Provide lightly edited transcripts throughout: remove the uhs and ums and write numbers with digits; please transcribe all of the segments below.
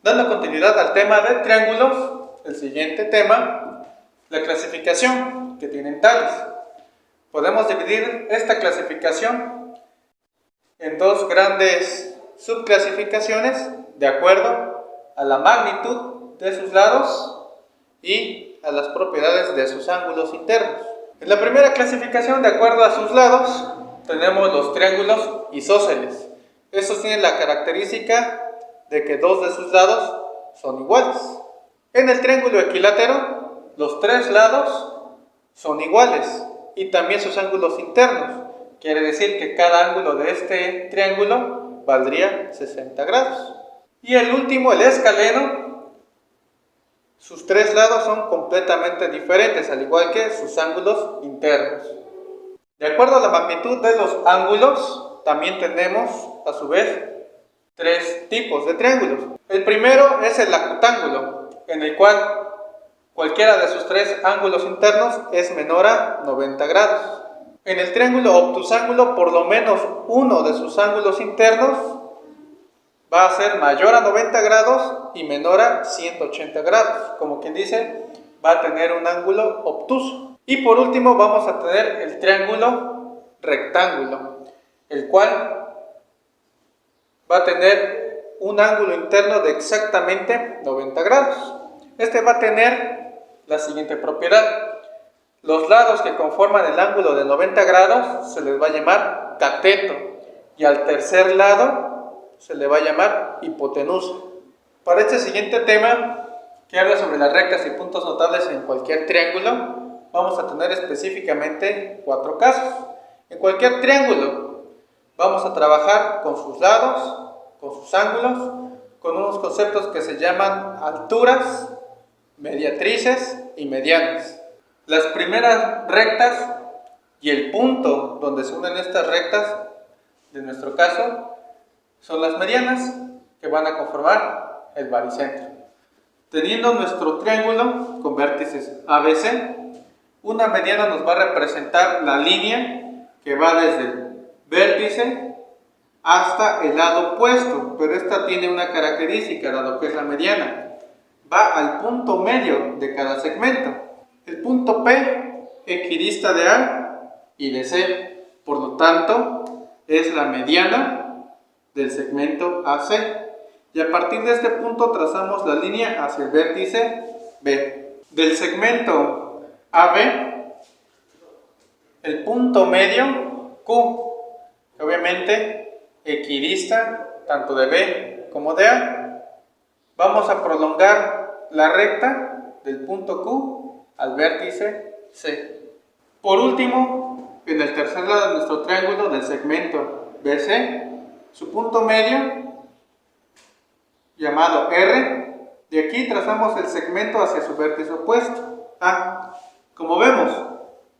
Dando continuidad al tema de triángulos, el siguiente tema, la clasificación que tienen tales. Podemos dividir esta clasificación en dos grandes subclasificaciones de acuerdo a la magnitud de sus lados y a las propiedades de sus ángulos internos. En la primera clasificación, de acuerdo a sus lados, tenemos los triángulos isósceles. Estos tienen la característica de que dos de sus lados son iguales. En el triángulo equilátero, los tres lados son iguales y también sus ángulos internos. Quiere decir que cada ángulo de este triángulo valdría 60 grados. Y el último, el escaleno, sus tres lados son completamente diferentes, al igual que sus ángulos internos. De acuerdo a la magnitud de los ángulos, también tenemos, a su vez, tres tipos de triángulos. El primero es el acutángulo, en el cual cualquiera de sus tres ángulos internos es menor a 90 grados. En el triángulo obtusángulo, por lo menos uno de sus ángulos internos va a ser mayor a 90 grados y menor a 180 grados. Como quien dice, va a tener un ángulo obtuso. Y por último vamos a tener el triángulo rectángulo, el cual va a tener un ángulo interno de exactamente 90 grados. Este va a tener la siguiente propiedad. Los lados que conforman el ángulo de 90 grados se les va a llamar cateto y al tercer lado se le va a llamar hipotenusa. Para este siguiente tema, que habla sobre las rectas y puntos notables en cualquier triángulo, vamos a tener específicamente cuatro casos. En cualquier triángulo vamos a trabajar con sus lados, con sus ángulos, con unos conceptos que se llaman alturas, mediatrices y medianas. Las primeras rectas y el punto donde se unen estas rectas, de nuestro caso, son las medianas, que van a conformar el baricentro. Teniendo nuestro triángulo con vértices ABC, una mediana nos va a representar la línea que va desde el vértice hasta el lado opuesto, pero esta tiene una característica, dado que es la mediana. Va al punto medio de cada segmento. El punto P equidista de A y de C, por lo tanto, es la mediana del segmento AC. Y a partir de este punto trazamos la línea hacia el vértice B. Del segmento AB, el punto medio Q, obviamente equidista tanto de B como de A. Vamos a prolongar la recta del punto Q al vértice C. Por último, en el tercer lado de nuestro triángulo del segmento BC, su punto medio, llamado R, de aquí trazamos el segmento hacia su vértice opuesto, A. Como vemos,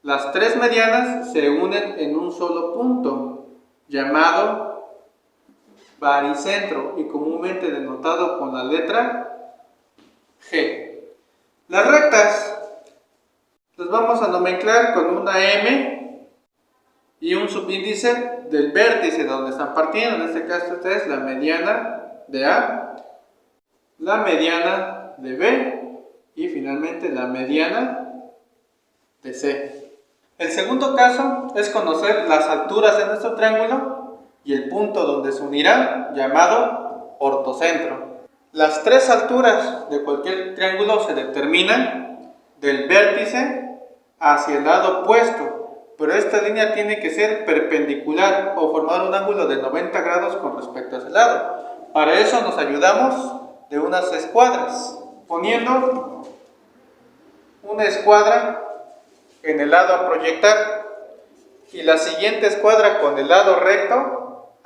las tres medianas se unen en un solo punto, llamado baricentro y comúnmente denotado con la letra G. Las rectas las vamos a nomenclar con una M y un subíndice del vértice donde están partiendo. En este caso esta es la mediana de A, la mediana de B y finalmente la mediana de C. El segundo caso es conocer las alturas de nuestro triángulo y el punto donde se unirán, llamado ortocentro. Las tres alturas de cualquier triángulo se determinan del vértice hacia el lado opuesto, pero esta línea tiene que ser perpendicular o formar un ángulo de 90 grados con respecto a ese lado. Para eso nos ayudamos de unas escuadras, poniendo una escuadra en el lado a proyectar y la siguiente escuadra con el lado recto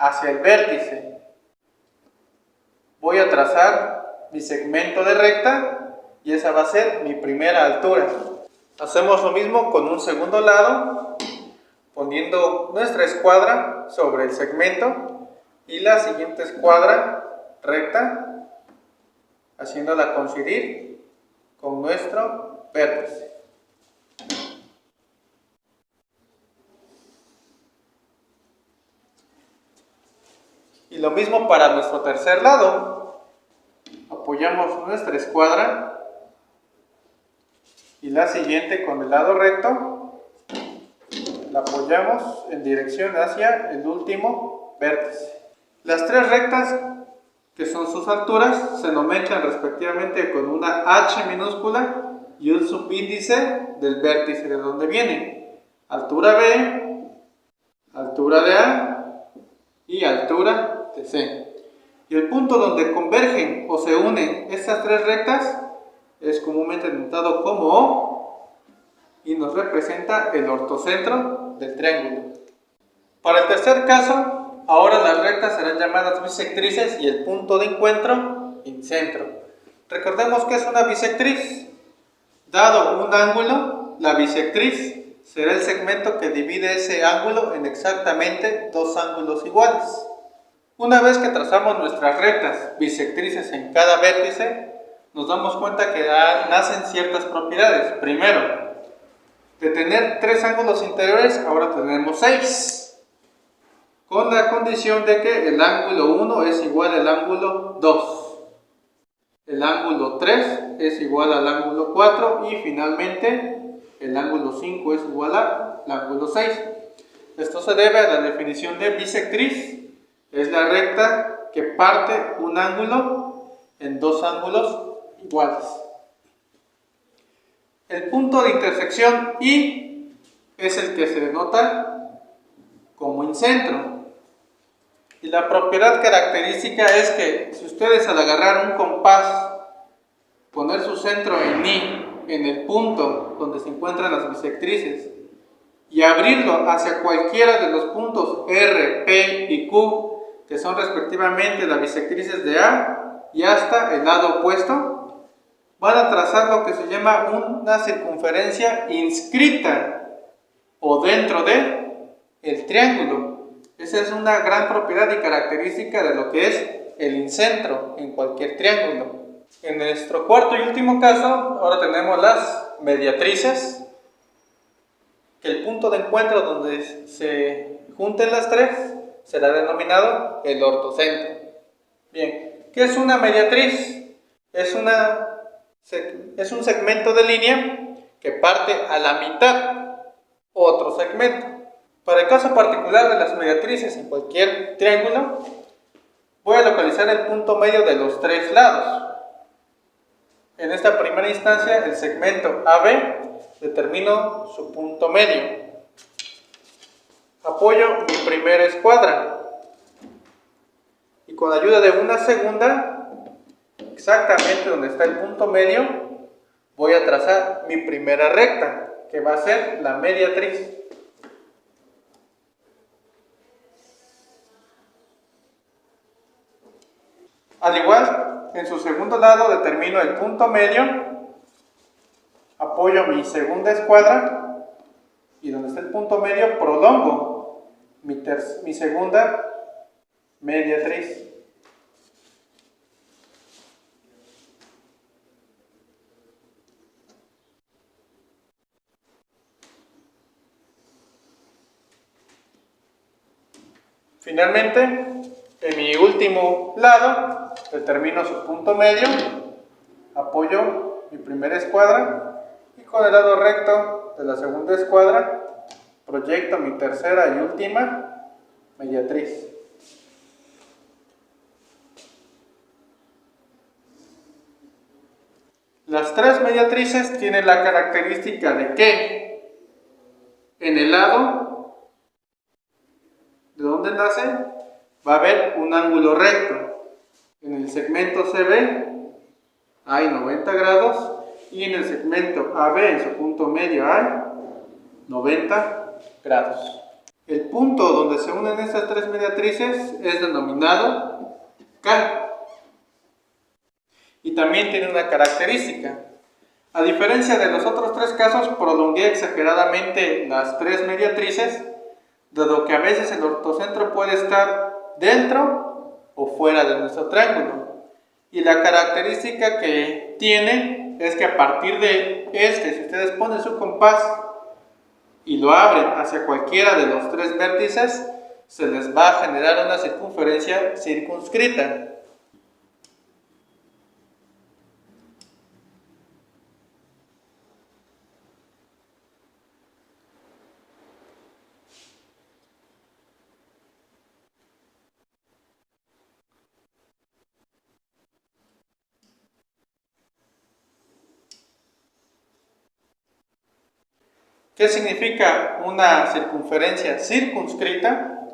hacia el vértice. Voy a trazar mi segmento de recta y esa va a ser mi primera altura. Hacemos lo mismo con un segundo lado, poniendo nuestra escuadra sobre el segmento y la siguiente escuadra recta, haciéndola coincidir con nuestro vértice. Y lo mismo para nuestro tercer lado. apoyamos nuestra escuadra y la siguiente con el lado recto la apoyamos en dirección hacia el último vértice. Las tres rectas, que son sus alturas, se nomenclan respectivamente con una H minúscula y un subíndice del vértice de donde viene. Altura B, altura de A y altura de C. Y el punto donde convergen o se unen estas tres rectas es comúnmente notado como O y nos representa el ortocentro del triángulo. Para el tercer caso, ahora las rectas serán llamadas bisectrices y el punto de encuentro incentro. Recordemos que es una bisectriz. Dado un ángulo, la bisectriz será el segmento que divide ese ángulo en exactamente dos ángulos iguales. Una vez que trazamos nuestras rectas bisectrices en cada vértice, nos damos cuenta que nacen ciertas propiedades. Primero, de tener tres ángulos interiores, ahora tenemos 6. Con la condición de que el ángulo 1 es igual al ángulo 2. El ángulo 3 es igual al ángulo 4 y finalmente el ángulo 5 es igual al ángulo 6. Esto se debe a la definición de bisectriz. Es la recta que parte un ángulo en dos ángulos iguales. El punto de intersección I es el que se denota como incentro. Y la propiedad característica es que si ustedes al agarrar un compás, poner su centro en I, en el punto donde se encuentran las bisectrices, y abrirlo hacia cualquiera de los puntos R, P y Q, que son respectivamente las bisectrices de A y hasta el lado opuesto, van a trazar lo que se llama una circunferencia inscrita o dentro de el triángulo. Esa es una gran propiedad y característica de lo que es el incentro en cualquier triángulo. En nuestro cuarto y último caso, ahora tenemos las mediatrices, que el punto de encuentro donde se junten las tres será denominado el ortocentro. Bien, ¿qué es una mediatriz? Es un segmento de línea que parte a la mitad otro segmento. Para el caso particular de las mediatrices en cualquier triángulo, voy a localizar el punto medio de los tres lados. En esta primera instancia, el segmento AB, determino su punto medio. Apoyo mi primera escuadra y con ayuda de una segunda, exactamente donde está el punto medio, voy a trazar mi primera recta, que va a ser la mediatriz. Al igual, en su segundo lado determino el punto medio, apoyo mi segunda escuadra y donde está el punto medio prolongo mi segunda mediatriz. Finalmente, en mi último lado, determino su punto medio, apoyo mi primera escuadra y con el lado recto de la segunda escuadra proyecto mi tercera y última mediatriz. Las tres mediatrices tienen la característica de que en el lado de donde nace va a haber un ángulo recto. En el segmento CB hay 90 grados y en el segmento AB, en su punto medio, hay 90 grados. El punto donde se unen estas tres mediatrices es denominado K. Y también tiene una característica. A diferencia de los otros tres casos, prolongué exageradamente las tres mediatrices, dado que a veces el ortocentro puede estar dentro o fuera de nuestro triángulo. Y la característica que tiene es que a partir de si ustedes ponen su compás y lo abren hacia cualquiera de los tres vértices, se les va a generar una circunferencia circunscrita. ¿Qué significa una circunferencia circunscrita?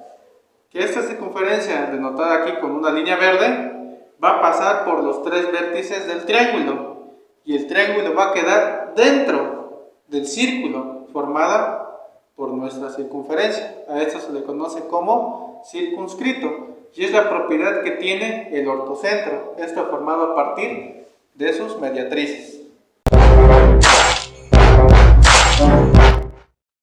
Que esta circunferencia, denotada aquí con una línea verde, va a pasar por los tres vértices del triángulo y el triángulo va a quedar dentro del círculo formada por nuestra circunferencia. A esto se le conoce como circunscrito y es la propiedad que tiene el ortocentro, esto formado a partir de sus mediatrices.